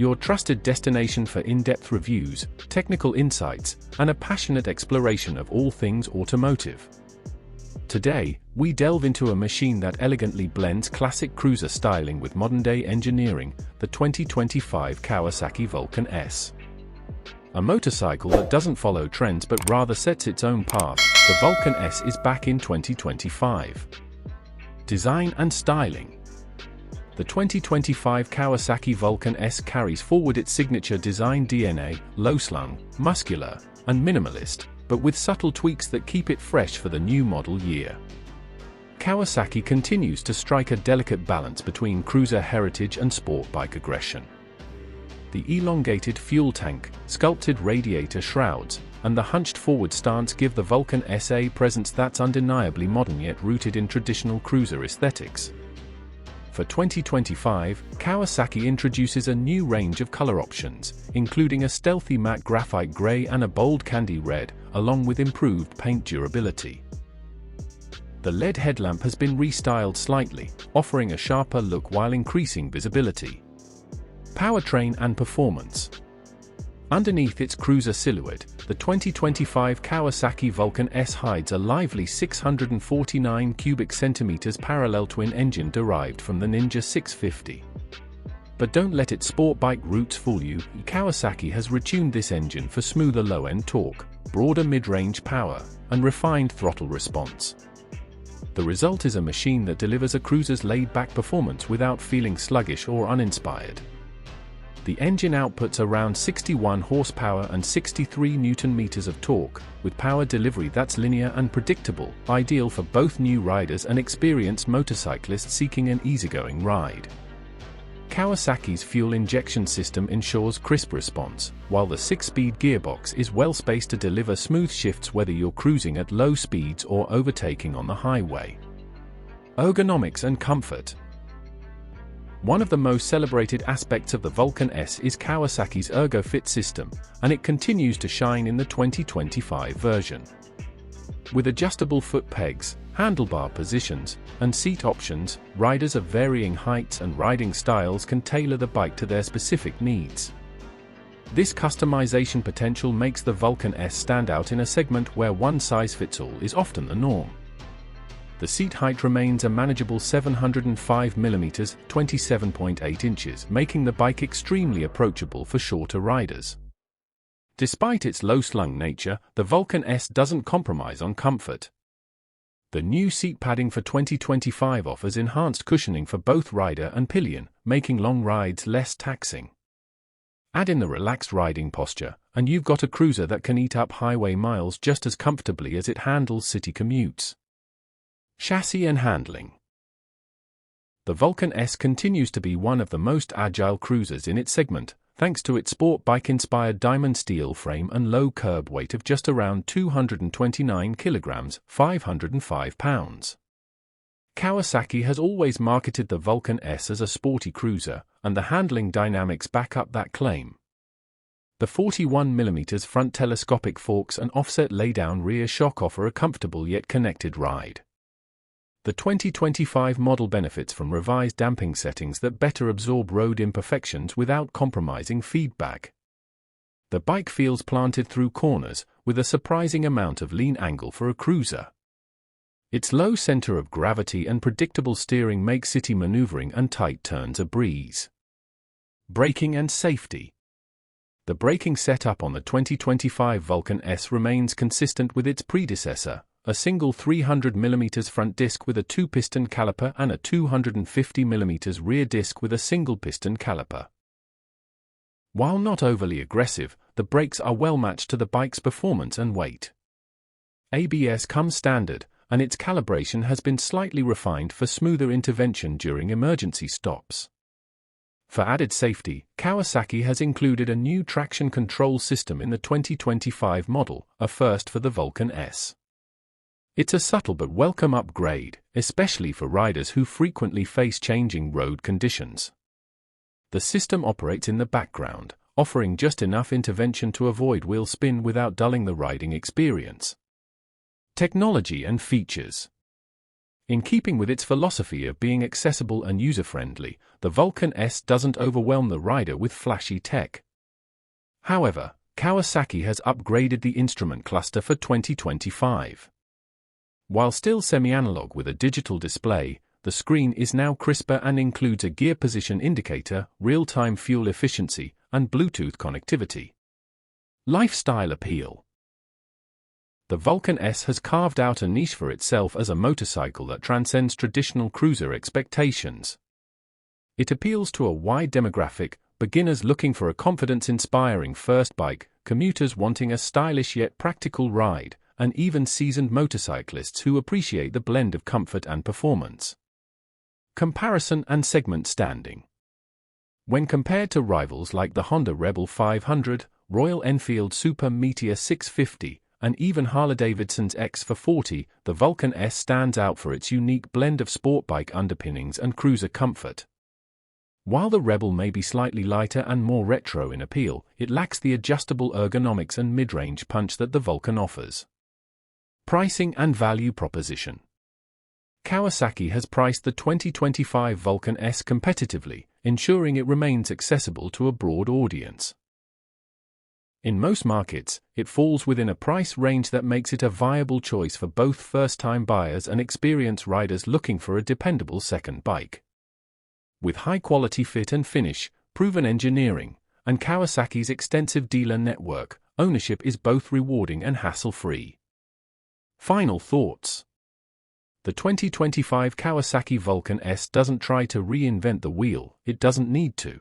your trusted destination for in-depth reviews, technical insights, and a passionate exploration of all things automotive. Today, we delve into a machine that elegantly blends classic cruiser styling with modern-day engineering, the 2025 Kawasaki Vulcan S. A motorcycle that doesn't follow trends but rather sets its own path, the Vulcan S is back in 2025. Design and styling. The 2025 Kawasaki Vulcan S carries forward its signature design DNA, low-slung, muscular, and minimalist, but with subtle tweaks that keep it fresh for the new model year. Kawasaki continues to strike a delicate balance between cruiser heritage and sport bike aggression. The elongated fuel tank, sculpted radiator shrouds, and the hunched forward stance give the Vulcan S a presence that's undeniably modern yet rooted in traditional cruiser aesthetics. For 2025, Kawasaki introduces a new range of color options, including a stealthy matte graphite gray and a bold candy red, along with improved paint durability. The LED headlamp has been restyled slightly, offering a sharper look while increasing visibility. Powertrain and performance. Underneath its cruiser silhouette, the 2025 Kawasaki Vulcan S hides a lively 649 cubic centimeters parallel twin engine derived from the Ninja-650. But don't let its sport bike roots fool you. Kawasaki has retuned this engine for smoother low-end torque, broader mid-range power, and refined throttle response. The result is a machine that delivers a cruiser's laid-back performance without feeling sluggish or uninspired. The engine outputs around 61 horsepower and 63 Nm of torque, with power delivery that's linear and predictable, ideal for both new riders and experienced motorcyclists seeking an easygoing ride. Kawasaki's fuel injection system ensures crisp response, while the 6-speed gearbox is well spaced to deliver smooth shifts whether you're cruising at low speeds or overtaking on the highway. Ergonomics and comfort. One of the most celebrated aspects of the Vulcan S is Kawasaki's ErgoFit system, and it continues to shine in the 2025 version. With adjustable foot pegs, handlebar positions, and seat options, riders of varying heights and riding styles can tailor the bike to their specific needs. This customization potential makes the Vulcan S stand out in a segment where one-size-fits-all is often the norm. The seat height remains a manageable 705 mm (27.8 inches), making the bike extremely approachable for shorter riders. Despite its low-slung nature, the Vulcan S doesn't compromise on comfort. The new seat padding for 2025 offers enhanced cushioning for both rider and pillion, making long rides less taxing. Add in the relaxed riding posture, and you've got a cruiser that can eat up highway miles just as comfortably as it handles city commutes. Chassis and handling. The Vulcan S continues to be one of the most agile cruisers in its segment, thanks to its sport bike-inspired diamond steel frame and low curb weight of just around 229 kilograms, 505 pounds. Kawasaki has always marketed the Vulcan S as a sporty cruiser, and the handling dynamics back up that claim. The 41 mm front telescopic forks and offset lay-down rear shock offer a comfortable yet connected ride. The 2025 model benefits from revised damping settings that better absorb road imperfections without compromising feedback. The bike feels planted through corners, with a surprising amount of lean angle for a cruiser. Its low center of gravity and predictable steering make city maneuvering and tight turns a breeze. Braking and safety. The braking setup on the 2025 Vulcan S remains consistent with its predecessor, a single 300 mm front disc with a 2-piston caliper and a 250 mm rear disc with a single-piston caliper. While not overly aggressive, the brakes are well matched to the bike's performance and weight. ABS comes standard, and its calibration has been slightly refined for smoother intervention during emergency stops. For added safety, Kawasaki has included a new traction control system in the 2025 model, a first for the Vulcan S. It's a subtle but welcome upgrade, especially for riders who frequently face changing road conditions. The system operates in the background, offering just enough intervention to avoid wheel spin without dulling the riding experience. Technology and features. In keeping with its philosophy of being accessible and user-friendly, the Vulcan S doesn't overwhelm the rider with flashy tech. However, Kawasaki has upgraded the instrument cluster for 2025. While still semi-analog with a digital display, the screen is now crisper and includes a gear position indicator, real-time fuel efficiency, and Bluetooth connectivity. Lifestyle appeal. The Vulcan S has carved out a niche for itself as a motorcycle that transcends traditional cruiser expectations. It appeals to a wide demographic: beginners looking for a confidence-inspiring first bike, commuters wanting a stylish yet practical ride, and even seasoned motorcyclists who appreciate the blend of comfort and performance. Comparison and segment standing. When compared to rivals like the Honda Rebel 500, Royal Enfield Super Meteor 650, and even Harley-Davidson's X440, the Vulcan S stands out for its unique blend of sportbike underpinnings and cruiser comfort. While the Rebel may be slightly lighter and more retro in appeal, it lacks the adjustable ergonomics and mid-range punch that the Vulcan offers. Pricing and value proposition. Kawasaki has priced the 2025 Vulcan S competitively, ensuring it remains accessible to a broad audience. In most markets, it falls within a price range that makes it a viable choice for both first-time buyers and experienced riders looking for a dependable second bike. With high-quality fit and finish, proven engineering, and Kawasaki's extensive dealer network, ownership is both rewarding and hassle-free. Final thoughts. The 2025 Kawasaki Vulcan S doesn't try to reinvent the wheel, it doesn't need to.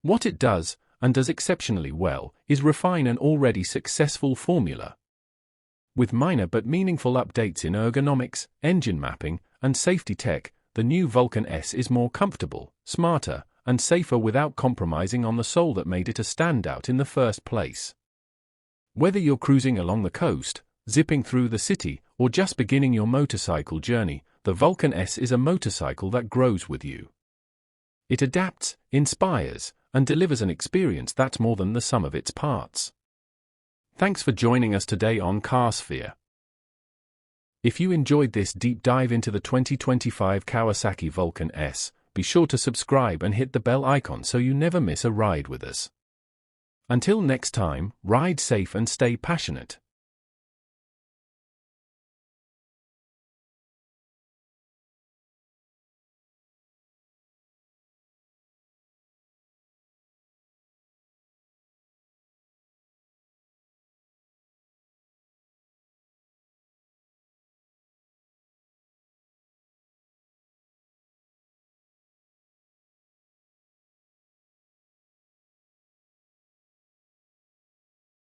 What it does, and does exceptionally well, is refine an already successful formula. With minor but meaningful updates in ergonomics, engine mapping, and safety tech, the new Vulcan S is more comfortable, smarter, and safer without compromising on the soul that made it a standout in the first place. Whether you're cruising along the coast, zipping through the city, or just beginning your motorcycle journey, the Vulcan S is a motorcycle that grows with you. It adapts, inspires, and delivers an experience that's more than the sum of its parts. Thanks for joining us today on Carsphere. If you enjoyed this deep dive into the 2025 Kawasaki Vulcan S, be sure to subscribe and hit the bell icon so you never miss a ride with us. Until next time, ride safe and stay passionate.